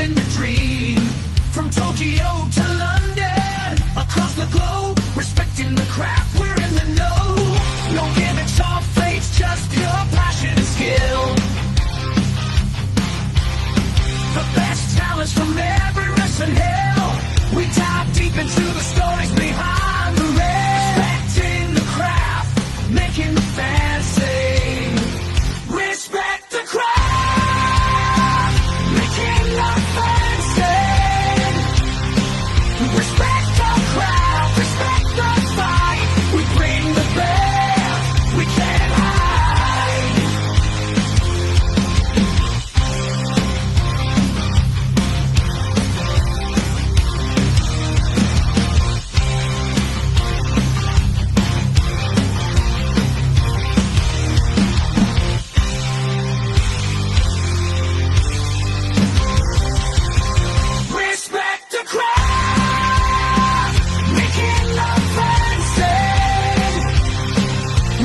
living the dream. From Tokyo to London, across the globe, respecting the craft, we're in the know. No gimmicks or fakes, just pure passion and skill. The best talents from every wrestling hill. We dive deep into the stories behind the ring. Respecting the craft, making the fans sing. Respect the craft, making the fans sing. Respect the craft, respect the fight. We bring the best, we can't hide. Respect the craft, making the fans sing.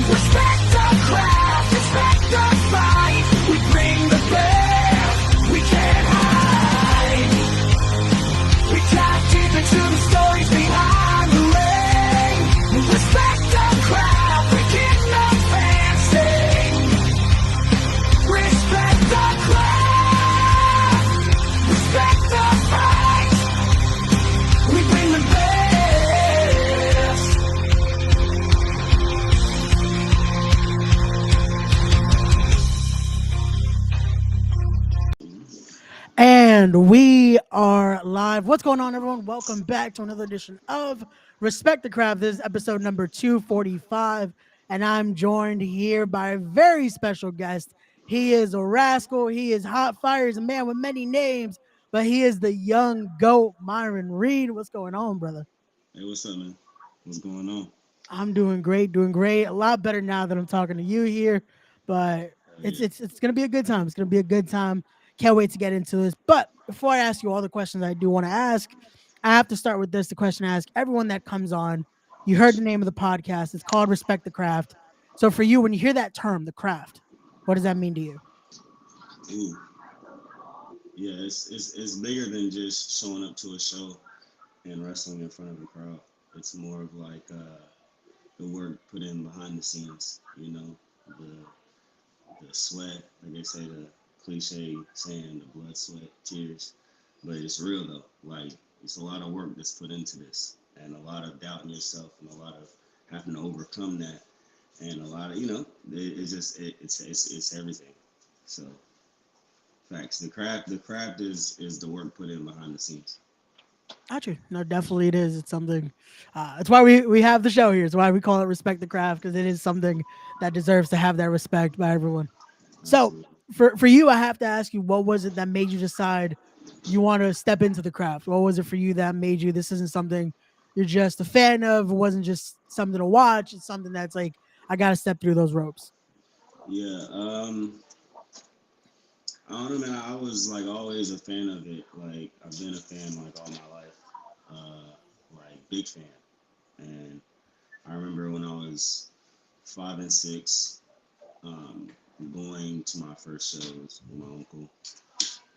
Respect the craft, respect the fight. We bring the best, we can't hide. We dive deep into the stories behind the ring. Respect the craft, making the fans sing. Respect the craft, respect the fight. We bring the best. And we are live. What's going on, everyone? Welcome back to another edition of Respect the Craft. This is episode number 245, and I'm joined here by a very special guest. He is a rascal. He is hot fire. He's a man with many names, but he is the young GOAT, Myron Reed. What's going on, brother? Hey, what's up, man? What's going on? I'm doing great, doing great. A lot better now that I'm talking to you here, but it's gonna be a good time. It's gonna be a good time. Can't wait to get into this. But before I ask you all the questions I do want to ask, I have to start with this. The question I ask everyone that comes on. You heard the name of the podcast. It's called Respect the Craft. So for you, when you hear that term, the craft, what does that mean to you? Ooh, yeah, it's bigger than just showing up to a show and wrestling in front of a crowd. It's more of like the work put in behind the scenes. You know, the sweat, like they say, the cliche saying, the blood, sweat, tears. But it's real though. Like it's a lot of work that's put into this, and a lot of doubting yourself, and a lot of having to overcome that, and a lot of it's everything. So facts. The craft is the work put in behind the scenes. Gotcha. No, definitely it is. It's something. It's why we have the show here. It's why we call it Respect the Craft, because it is something that deserves to have that respect by everyone. So Absolutely. for you, I have to ask you, what was it that made you decide you want to step into the craft? What was it for you that made you, this isn't something you're just a fan of? It wasn't just something to watch. It's something that's like, I got to step through those ropes. Yeah. I don't know, man. I was like always a fan of it. Like I've been a fan like all my life. Like big fan. And I remember when I was 5 and 6, going to my first shows with my uncle,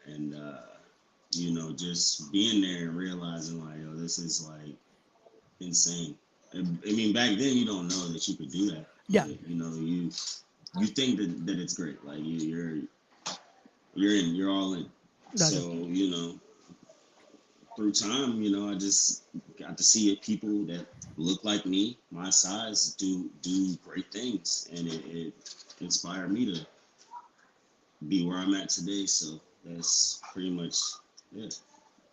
and just being there and realizing like, oh, this is like insane. I mean, back then you don't know that you could do that. Yeah. But, you think that it's great. Like you're all in. Gotcha. So, through time, I just got to see people that look like me, my size, do great things. And it inspired me to be where I'm at today. So that's pretty much it.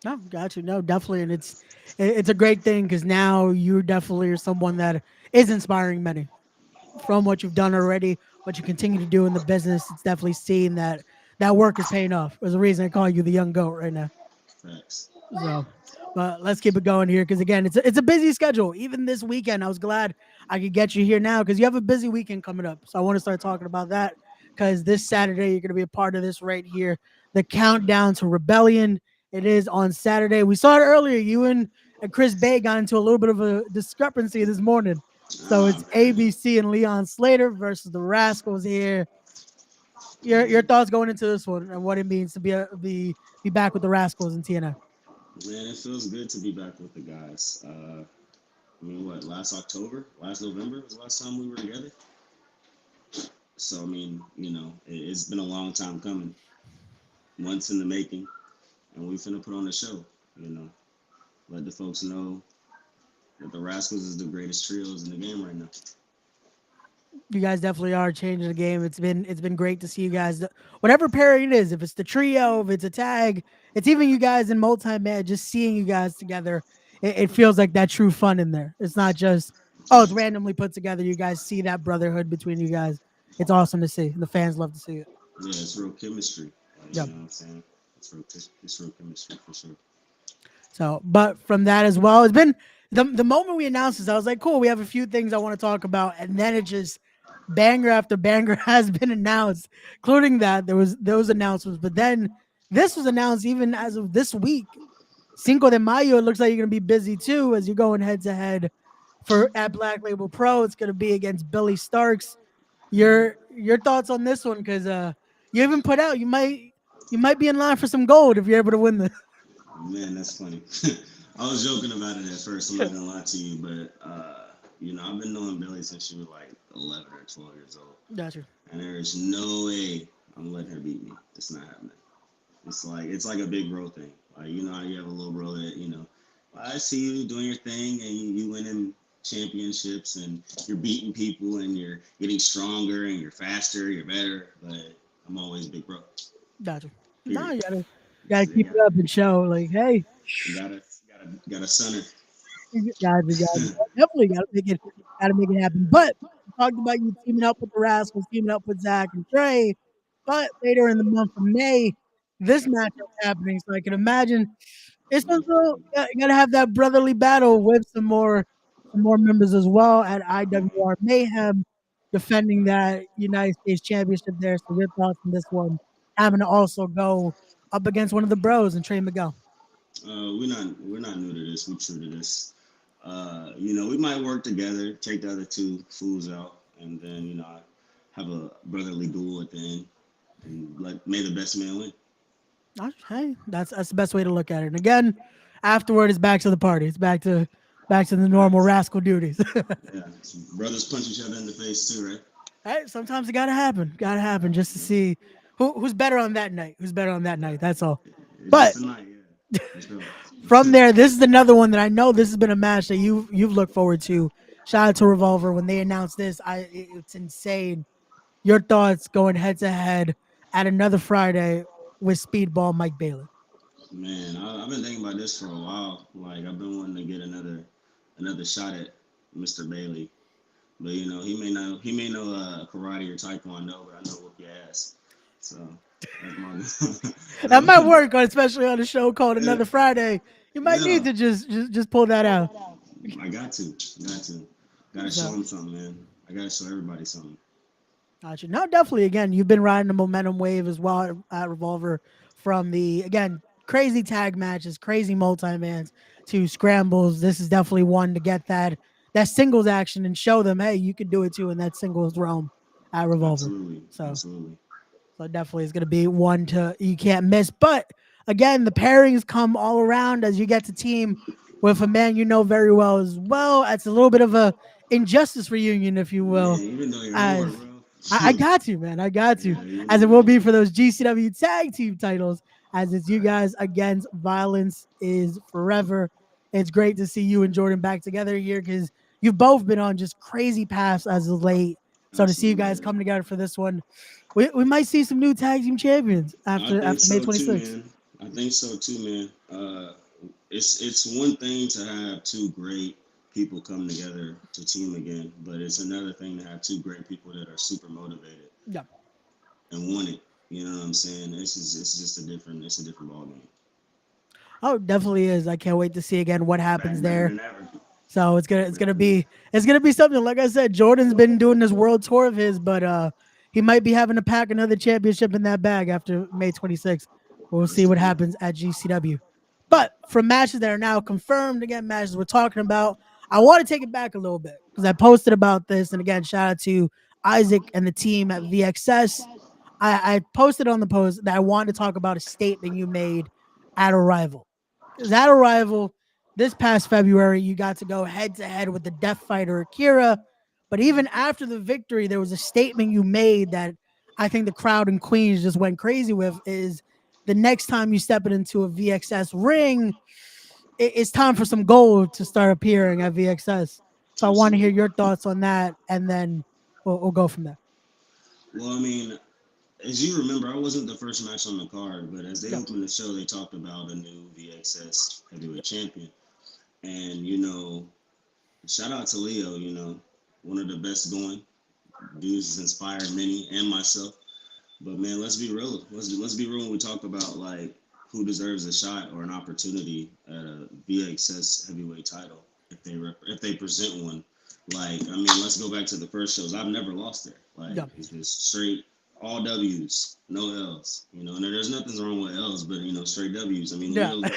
No, got you. No, definitely. And it's a great thing, because now you definitely are someone that is inspiring many from what you've done already, what you continue to do in the business. It's definitely seen that work is paying off. There's a reason I call you the young GOAT right now. Facts. So, but let's keep it going here, because again, it's a busy schedule. Even this weekend, I was glad I could get you here now, because you have a busy weekend coming up. So I want to start talking about that, because this Saturday you're going to be a part of this right here, the countdown to Rebellion. It is on Saturday. We saw it earlier. You and Chris Bay got into a little bit of a discrepancy this morning. So it's ABC and Leon Slater versus the Rascals here. Your thoughts going into this one and what it means to be back with the Rascals in TNA. Man, it feels good to be back with the guys. I mean, what, last November was the last time we were together. So I mean, it's been a long time coming, months in the making, and we finna put on a show. You know, let the folks know that the Rascals is the greatest trios in the game right now. You guys definitely are changing the game. It's been great to see you guys. Whatever pairing it is, if it's the trio, if it's a tag, it's even you guys in multi-man. Just seeing you guys together, it feels like that true fun in there. It's not just it's randomly put together. You guys see that brotherhood between you guys. It's awesome to see. The fans love to see it. Yeah, it's real chemistry. You Yeah. know what I'm saying? It's real chemistry for sure. So, but from that as well, it's been the moment we announced this, I was like, cool, we have a few things I want to talk about, and then it just banger after banger has been announced, including that there was those announcements, but then this was announced even as of this week. Cinco de Mayo, it looks like you're gonna be busy too as you're going head to head for at Black Label Pro. It's gonna be against Billy Starks. Your thoughts on this one? Because you even put out you might be in line for some gold if you're able to win this. Man, that's funny. I was joking about it at first. I'm not gonna lie to you, but I've been knowing Billy since she was like 11 or 12 years old, Gotcha. and there is no way I'm letting her beat me. It's not happening. It's like a big bro thing. Like how you have a little bro that I see you doing your thing and you winning championships and you're beating people and you're getting stronger and you're faster, you're better. But I'm always big bro. Gotcha. No, Period. you gotta So, keep yeah, it up and show like, hey, gotta son her. you definitely gotta make it happen. But we talked about you teaming up with the Rascals, teaming up with Zach and Trey. But later in the month of May, this matchup happening. So I can imagine it's also you gotta have that brotherly battle with some more members as well at IWR Mayhem, defending that United States Championship there. So your thoughts on this one, having to also go up against one of the bros and Trey Miguel. We're not new to this. We're true to this. We might work together, take the other two fools out, and then have a brotherly duel at the end, and may the best man win. Hey, that's the best way to look at it. And again, afterward, it's back to the party. It's back to the normal Facts. rascal duties. Yeah, brothers punch each other in the face too, right? Hey, sometimes it gotta happen. Gotta happen just to see who's better on that night. Who's better on that night. That's all. It's But just a night, yeah. Let's go. from there, this is another one that I know this has been a match that you've looked forward to. Shout out to Revolver when they announced this. It's insane. Your thoughts going head to head at another Friday with Speedball Mike Bailey. Man, I've been thinking about this for a while. Like I've been wanting to get another shot at Mr. Bailey, but he may know karate or taekwondo, but I know whoop your ass. So That might that's work, especially on a show called yeah, Another Friday. You might yeah. need to just pull that out. I gotta show So, him something, man. I gotta show everybody something. gotcha. No, definitely. Again, you've been riding the momentum wave as well at Revolver from the again crazy tag matches, crazy multi-mans to scrambles. This is definitely one to get that singles action and show them, hey, you can do it too in that singles realm at Revolver. Absolutely, So absolutely. So definitely is going to be one to you can't miss. But again, the pairings come all around as you get to team with a man you know very well as well. It's a little bit of a injustice reunion, if you Man, will. even though you're more, As bro. I got you, man. I got you. Yeah, even As though it will you're be more. for those GCW tag team titles, as it's you guys against Violence is Forever. It's great to see you and Jordan back together here because you've both been on just crazy paths as of late. So to see you Absolutely, guys yeah. come together for this one, we might see some new tag team champions I after think May so too, 26th. man. I think so too, man. It's one thing to have two great people come together to team again, but it's another thing to have two great people that are super motivated Yeah. and want it. You know what I'm saying? It's a different ball game. Oh, definitely is. I can't wait to see again what happens Better there. than ever. So it's gonna it's Better gonna than ever. be it's gonna be something. Like I said, Jordan's been doing this world tour of his, but he might be having to pack another championship in that bag after May 26th. We'll That's see the what truth. happens at GCW. But from matches that are now confirmed, again, matches we're talking about, I want to take it back a little bit because I posted about this. And again, shout out to Isaac and the team at VXS. I posted on the post that I wanted to talk about a statement you made at Arrival. Because at Arrival, this past February, you got to go head to head with the Death Fighter Akira. But even after the victory, there was a statement you made that I think the crowd in Queens just went crazy with is the next time you step it into a VXS ring, it's time for some gold to start appearing at VXS. So I want to hear Absolutely. your thoughts on that, and then we'll go from there. Well, I mean, as you remember, I wasn't the first match on the card, but as they Yeah. opened the show, they talked about a new VXS heavyweight champion. And, shout out to Leo, one of the best going. Dudes has inspired many and myself. But man, let's be real. Let's be real when we talk about like who deserves a shot or an opportunity at a VXS heavyweight title if they present one. Like I mean, let's go back to the first shows. I've never lost there. Like Yeah. it's just straight all W's, no L's. And there's nothing wrong with L's, but straight W's. I mean, Yeah. Leo's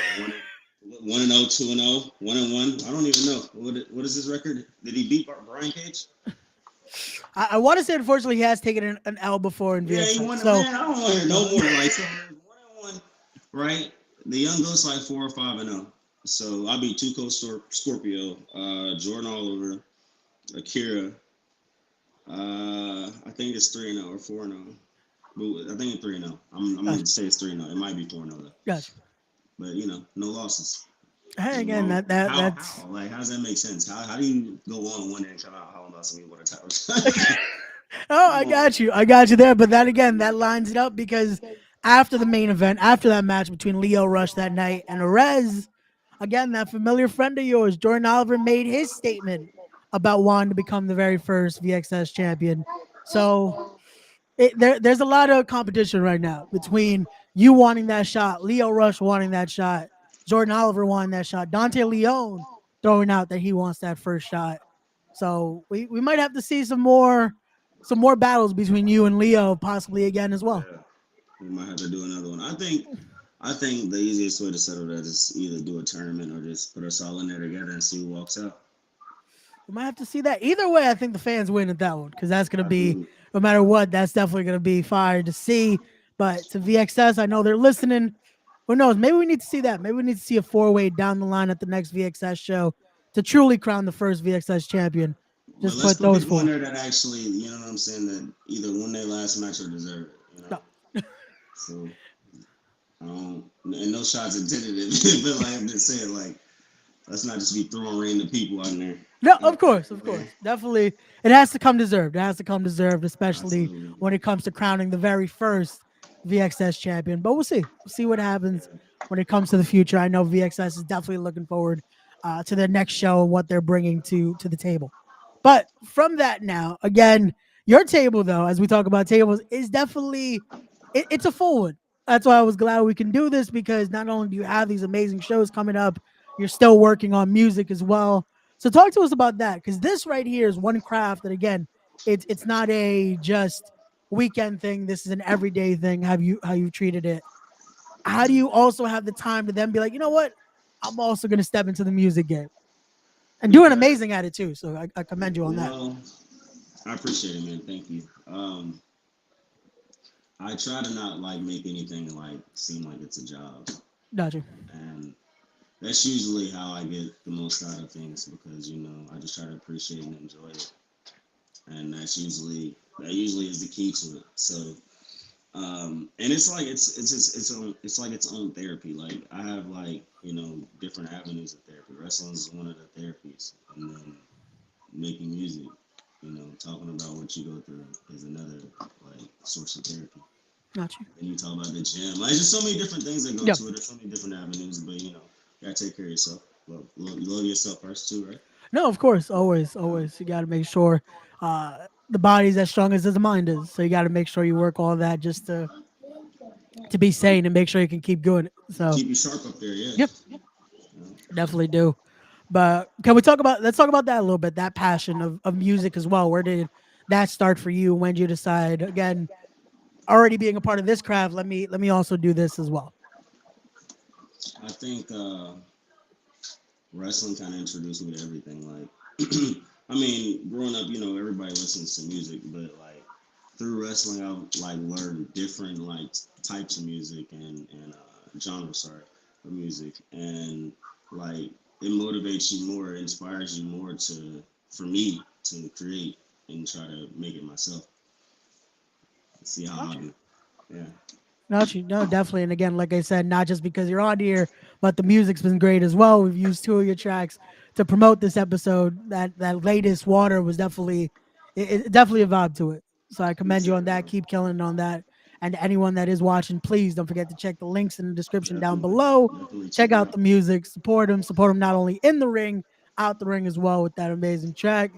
one and 0, 2-0, 1-1. I don't even know what is his record. Did he beat Brian Cage? I want to say, unfortunately, he has taken an L before in Yeah, he VXS. won. So, Man, I don't want to hear no more. Like so, 1-1, right? The young goes like 4 or 5-0. So I beat two Coast Scorpio, Jordan Oliver, Akira. I think it's 3-0 or 4-0. But I think it's 3-0. I'm gotcha, gonna say it's 3-0. It might be 4-0 though. gotcha. But no losses. Hey, You again, know, that's. how like how does that make sense? How do you go on one day and come out how about somebody won a title? Oh, Come I on. got you. I got you there. But that again, that lines it up because after the main event, after that match between Leo Rush that night and Arez, again, that familiar friend of yours, Jordan Oliver, made his statement about wanting to become the very first VXS champion. So there's a lot of competition right now between you wanting that shot, Leo Rush wanting that shot, Jordan Oliver wanting that shot, Dante Leone throwing out that he wants that first shot. So we might have to see some more battles between you and Leo possibly again as well. Yeah, we might have to do another one. I think the easiest way to settle that is either do a tournament or just put us all in there together and see who walks out. We might have to see that. Either way, I think the fans win at that one because that's going to be, Absolutely. no matter what, that's definitely going to be fire to see. But to VXS, I know they're listening. Who knows? Maybe we need to see that. Maybe we need to see a four-way down the line at the next VXS show to truly crown the first VXS champion. But Just let's put put those people in four. there that actually, you know what I'm saying, that either won their last match or deserve it. No, So I don't, and no shots intended. But like I'm just saying, like let's not just be throwing random people out in there. no, You know, of course, of yeah, course. Definitely. It has to come deserved. It has to come deserved, especially absolutely. when it comes to crowning the very first VXS champion. But we'll see. We'll see what happens when it comes to the future. I know VXS is definitely looking forward to their next show and what they're bringing to the table. But from that now, again, your table though, as we talk about tables, is definitely it's a full one. That's why I was glad we can do this because not only do you have these amazing shows coming up, you're still working on music as well. So talk to us about that because this right here is one craft that again, it's not a just weekend thing. This is an everyday thing. Have you how you treated it? How do you also have the time to then be like, you know what? I'm also going to step into the music game and doing Because amazing at it too. So I commend you on that. well, I appreciate it, man. Thank you. I try to not like make anything like seem like it's a job, Got you. and that's usually how I get the most out of things because I just try to appreciate and enjoy it, and that usually is the key to it. So, and it's like it's like its own therapy. Like I have like different avenues of therapy. Wrestling is one of the therapies, and then making music, talking about what you go through is another like source of therapy. Got you. And you talk about the gym. Like, there's just so many different things that go Yeah. to it. There's so many different avenues, but you gotta take care of yourself. Love yourself first too, right? No, of course, always, always. You got to make sure the body's as strong as the mind is. So you got to make sure you work all that just to be sane and make sure you can keep doing it. So Keep you sharp up there, yeah. yep, definitely do. But can we talk about? Let's talk about that a little bit. That passion of music as well. Where did that start for you? When did you decide again? Already being a part of this craft, let me also do this as well. I think wrestling kind of introduced me to everything. Like, I mean, growing up, everybody listens to music, but like through wrestling, I've like learned different like types of music and genres, sorry, of music, and like it motivates you more, it inspires you more to for me to create and try to make it myself. See how I Gotcha. do. Yeah, Got you. No, definitely. And again, like I said, not just because you're on here, but the music's been great as well. We've used two of your tracks to promote this episode. That latest Water was definitely it definitely a vibe to it. So I commend you on appreciate it, that. bro. Keep killing it on that. And anyone that is watching, please don't forget to check the links in the description down Definitely, below. definitely check Check it out out. the music, support him not only in the ring, out the ring as well with that amazing track.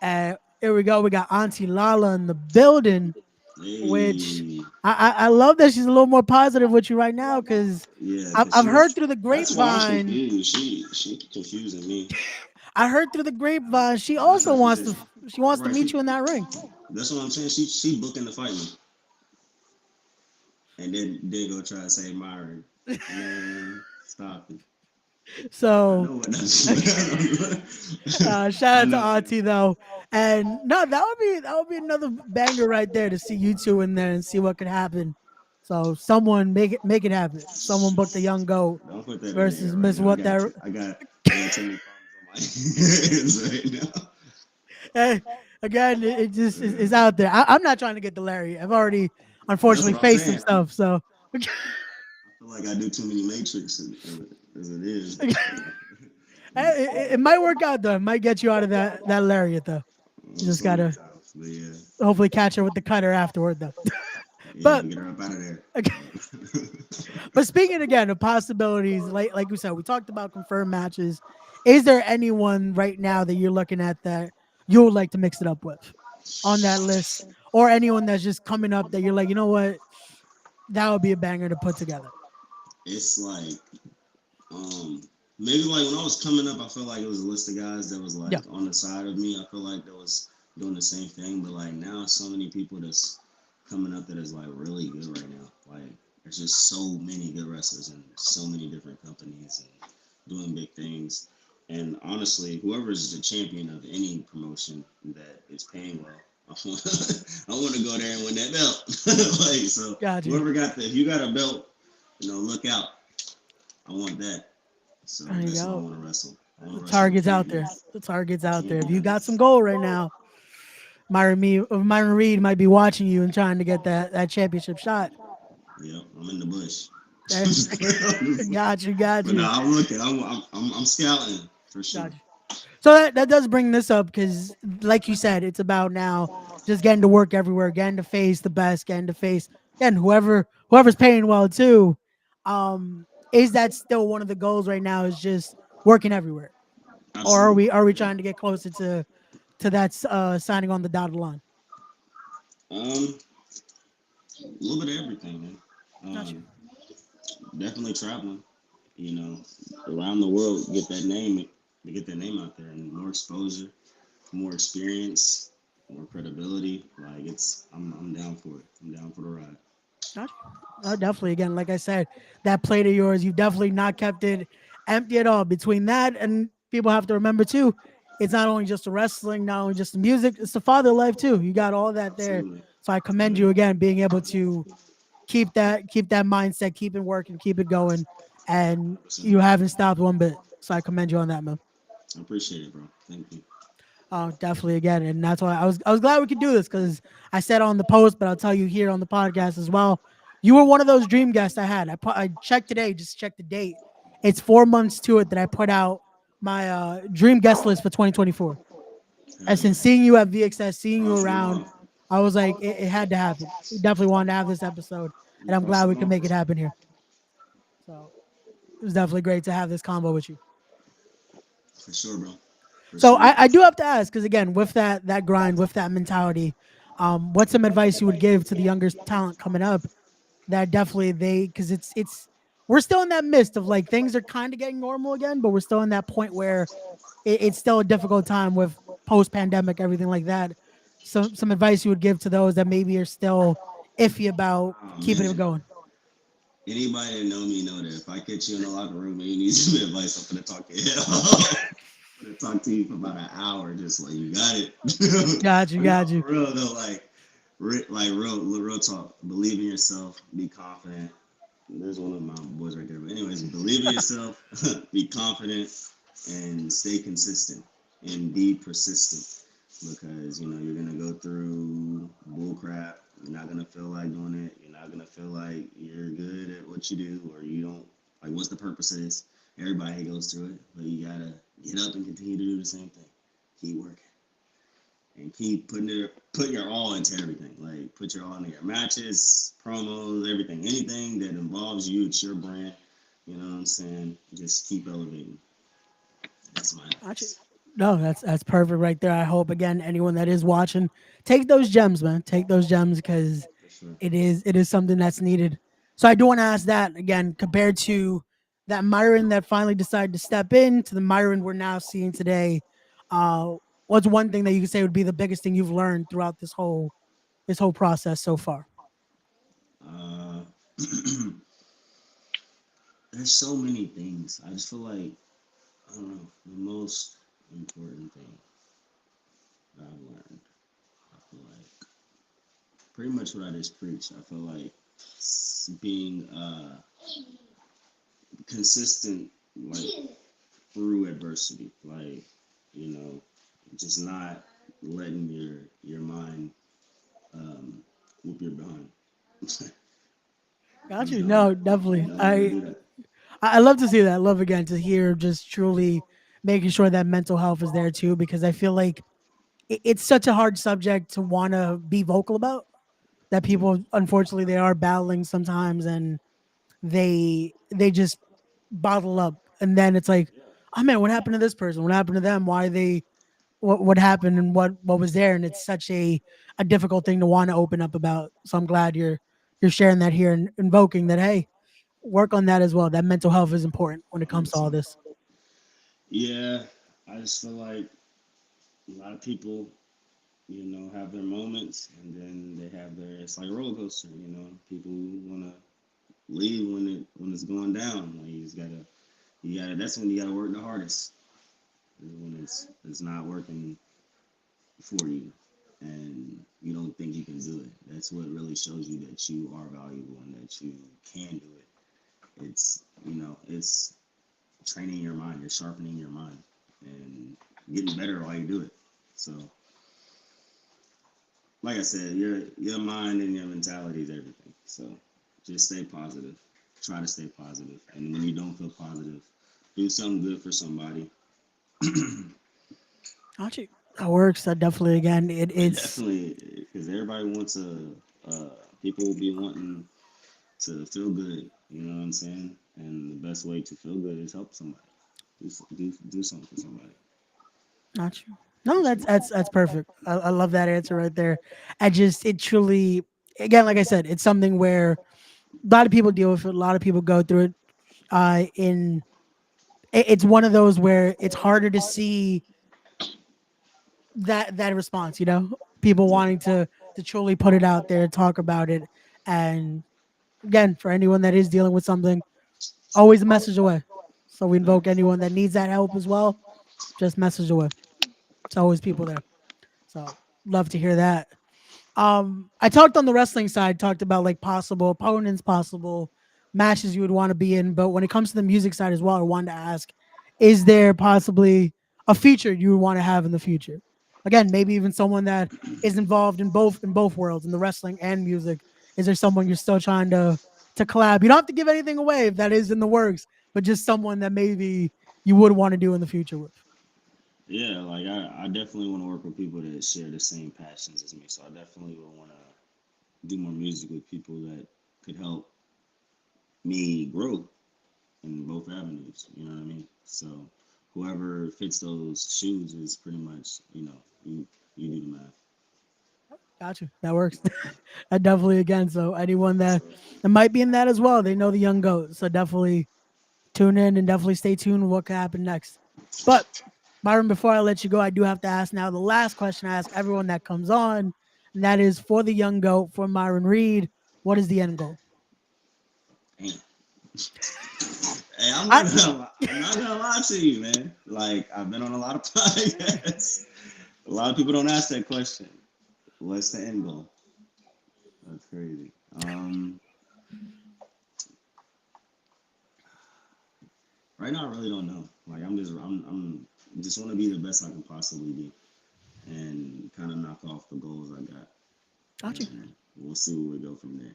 And here we go. We got Auntie Lala in the building, which Hey, I love that she's a little more positive with you right now because yeah, I've, cause I've she heard was. through the That's why I'm grapevine. confused. She confusing me. I heard through the grapevine she I also thought she wants said, to she wants to right? meet you in that ring. That's what I'm saying. She booking to fight me, and then go try to say Myron. Man, stop it. I So know what that's. shout I out to know. Auntie though. And no, that would be another banger right there to see you two in there and see what could happen. So someone make it happen. Someone book the young goat Don't put that in there versus right Miss now. What That. I got too many problems on my hands right now. Hey, again, it just is out there. I'm not trying to get the Larry. I've already That's unfortunately what I'm faced some saying. stuff. So I feel like I do too many Matrix as it is. it might work out though. It might get you out of that lariat though. You just So many gotta times, but yeah, hopefully catch her with the cutter afterward though. yeah, But get her up out of there. but speaking again of possibilities, like we said, we talked about confirmed matches. Is there anyone right now that you're looking at that you would like to mix it up with on that list, or anyone that's just coming up that you're like, you know what, that would be a banger to put together? It's like um maybe like when I was coming up, I felt like it was a list of guys that was Yeah, like on the side of me. I feel like that was doing the same thing, but like now so many people that's coming up that is like really good right now. Like there's just so many good wrestlers and so many different companies and doing big things. And honestly, whoever's the champion of any promotion that is paying well, I want to go there and win that belt. Like so, gotcha. whoever got the if you got a belt, look out. I want that. So There you that's what I go. want to wrestle. I want The to wrestle target's out there. champions. The target's out there. If you got some Champions. gold right now, Myron Reed might be watching you and trying to get that championship shot. Yep, I'm in the bush. Eh, got you, got But no, you, I'm looking. I'm scouting for sure. got you. So that does bring this up because, like you said, it's about now just getting to work everywhere, getting to face the best, getting to face again whoever's paying well too. Is that still one of the goals right now? Is just working everywhere, or are Absolutely. we Yeah. trying to get closer to that signing on the dotted line? A little bit of everything, man. Got you. Um, definitely traveling. You know, around the world, get that name out there, and more exposure, more experience, more credibility. Like I'm down for it. I'm down for the ride. Gotcha. Definitely. Again, like I said, that plate of yours, you've definitely not kept it empty at all. Between that and people have to remember too, it's not only just the wrestling, not only just the music, it's the father life too. You got all that there. Absolutely. So I commend Yeah. you again being able to keep that mindset, keep it working, keep it going, and 100%. you haven't stopped one bit. So I commend you on that, man. I appreciate it, bro. Thank you. Oh, definitely again, and that's why I was glad we could do this because I said on the post, but I'll tell you here on the podcast as well. You were one of those dream guests I had. I checked today, just checked the date. It's 4 months to it that I put out my dream guest list for 2024. Hell And yeah. since seeing you at VXS, seeing Oh, you it's been a around, while. I was like, it had to happen. We definitely wanted to have this episode, We and I'm crossed glad the we could line. make it happen here. So it was definitely great to have this combo with you. For sure, bro. For So sure. I do have to ask because again, with that grind, with that mentality, what's some advice you would give to the younger talent coming up that definitely they because it's we're still in that mist of like things are kind of getting normal again, but we're still in that point where it's still a difficult time with post pandemic everything like that. So some advice you would give to those that maybe are still iffy about Oh keeping it man. going. Anybody that know me know that if I catch you in the locker room and you need some advice, I'm gonna talk your head off. I'm gonna talk to you for about an hour, just like you got it. Got you, But no, got you. for real though, like like real talk. Believe in yourself. Be confident. There's one of my boys right there. But anyways, believe in yourself. Be confident and stay consistent and be persistent because you're gonna go through bull crap. You're not gonna feel like doing it. You're not gonna feel like you're good at what you do or you don't like. What's the purpose of this? Everybody goes through it, but you gotta get up and continue to do the same thing. Keep working and keep putting your all into everything. Like put your all into your matches, promos, everything, anything that involves you. It's your brand. You know what I'm saying? Just keep elevating. That's my Gotcha. advice. No, that's perfect right there. I hope again anyone that is watching take those gems, man. Take those gems because For sure. it is something that's needed. So I do want to ask that again compared to that Myron that finally decided to step in to the Myron we're now seeing today. Uh, what's one thing that you could say would be the biggest thing you've learned throughout this whole process so far? Uh, there's so many things. I just feel like I don't know the most important thing that I've learned. I feel like pretty much what I just preached. I feel like being consistent, like through adversity, like you know, just not letting your mind whoop your behind. Got Just you. No, definitely. don't ever I do that. I love to see that. I love again to hear just truly making sure that mental health is there too because I feel like it's such a hard subject to want to be vocal about that Yeah, people unfortunately they are battling sometimes and they just bottle up and then it's like oh man what happened to this person what happened to them why they what happened and what was there and it's such a difficult thing to want to open up about so I'm glad you're sharing that here and invoking that hey work on that as well that mental health is important when it comes to all 100%. this. Yeah, I just feel like a lot of people, have their moments, and then they have their. It's like a roller coaster. People want to leave when it's going down. Like you gotta. That's when you gotta work the hardest. Is when it's not working for you, and you don't think you can do it. That's what really shows you that you are valuable and that you can do it. It's training your mind. You're sharpening your mind and getting better while you do it. So, like I said, your mind and your mentality is everything. So, just stay positive. Try to stay positive. And when you don't feel positive, do something good for somebody. Actually, that works. That definitely again it's Definitely, because everybody wants people will be wanting to feel good. You know what I'm saying? And the best way to feel good is help somebody. Do something for somebody. not you. No, For that's sure. that's that's perfect. I love that answer right there. I just it truly again, like I said, it's something where a lot of people deal with it. A lot of people go through it. In it's one of those where it's harder to see that response. People Yeah. wanting to truly put it out there, talk about it, and again, for anyone that is dealing with something, always a message away. So we invoke Facts. anyone that needs that help as well. Just message away. It's always people there. So love to hear that. I talked on the wrestling side, talked about like possible opponents, possible matches you would want to be in. But when it comes to the music side as well, I wanted to ask, is there possibly a feature you would want to have in the future? Again, maybe even someone that is involved in both worlds, in the wrestling and music. Is there someone you're still trying to collab? You don't have to give anything away if that is in the works, but just someone that maybe you would want to do in the future with. Yeah, like I definitely want to work with people that share the same passions as me. So I definitely would want to do more music with people that could help me grow in both avenues. You know what I mean? So whoever fits those shoes is pretty much, you do the math. Gotcha. That works. I definitely again. So anyone For that sure. might be in that as well, they know the young goat. So definitely tune in and definitely stay tuned with what could happen next. But Byron, before I let you go, I do have to ask now the last question I ask everyone that comes on, and that is for the young goat, for Myron Reed, what is the end goal? Damn. Hey, I I'm not gonna lie to you, man. Like I've been on a lot of podcasts. A lot of people don't ask that question. What's the end goal? That's crazy. Right now, I really don't know. Like, I'm just want to be the best I can possibly be, and kind of knock off the goals I got, Got you. and we'll see where we go from there.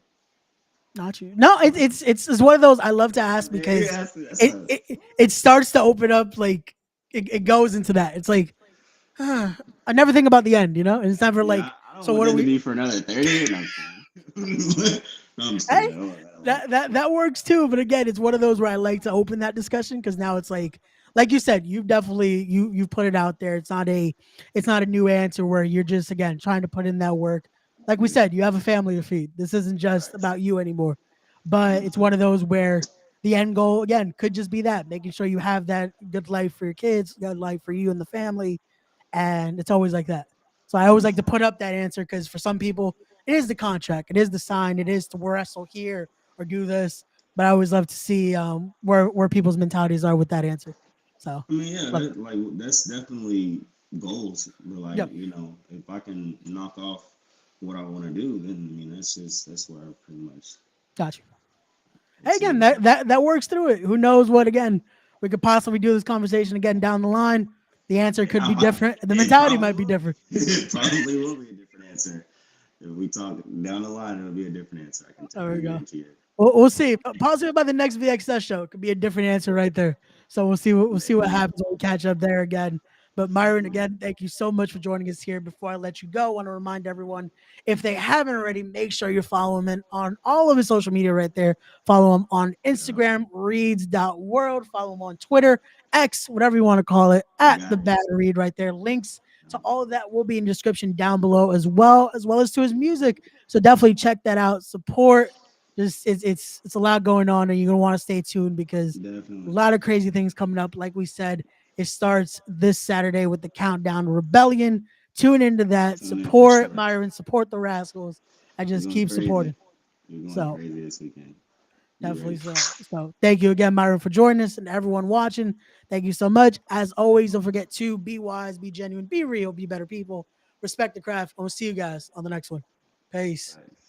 Not you. No, it's one of those I love to ask Yeah, because that's it a, it starts to open up like it goes into that. It's like I never think about the end, and it's never yeah. like I don't so. want What are that to we? be for another 30. No, I'm just kidding. No, I'm just Hey, kidding. I don't want that long. that works too. But again, it's one of those where I like to open that discussion because now it's like you said, you've definitely you've put it out there. It's not a new answer where you're just again trying to put in that work. Like we Yeah, said, you have a family to feed. This isn't just facts. about you anymore. But it's 100%. one of those where the end goal again could just be that making sure you have that good life for your kids, good life for you and the family, and it's always like that. So I always like to put up that answer because for some people, it is the contract, it is the sign, it is to wrestle here or do this. But I always love to see where people's mentalities are with that answer. So I mean, yeah, love it. that's definitely goals. But like, Yep, if I can knock off what I want to do, then I mean, that's where I pretty much got you. Hey, that's again, it. that works through it. Who knows what again we could possibly do this conversation again down the line. The answer could be different. The It mentality probably might be will. different. It probably will be a different answer. If we talk down the line, it'll be a different answer. There I we go. guarantee it. We'll see. But possibly by the next VXS show, it could be a different answer right there. So we'll see what Maybe. happens when we catch up there again. But Myron, Definitely. again, thank you so much for joining us here. Before I let you go, I want to remind everyone if they haven't already, make sure you're following him on all of his social media right there. Follow him on Yeah, Instagram, reads.world. Follow him on Twitter, X, whatever you want to call it, you at the got it. Bad Read right there. Links to all of that will be in the description down below as well as to his music. So definitely check that out. Support just it's a lot going on, and you're gonna want to stay tuned because a Definitely. lot of crazy things coming up. Like we said, it starts this Saturday with the countdown to Rebellion. Tune into that. Tune in for Support sure. Myron. Support the Rascals. I We're just going keep crazy. supporting. We're going So crazy this weekend. Be definitely ready. so. Thank you again, Myron, for joining us, and everyone watching. Thank you so much. As always, don't forget to be wise, be genuine, be real, be better people. Respect the craft, and we'll see you guys on the next one. Peace. Facts.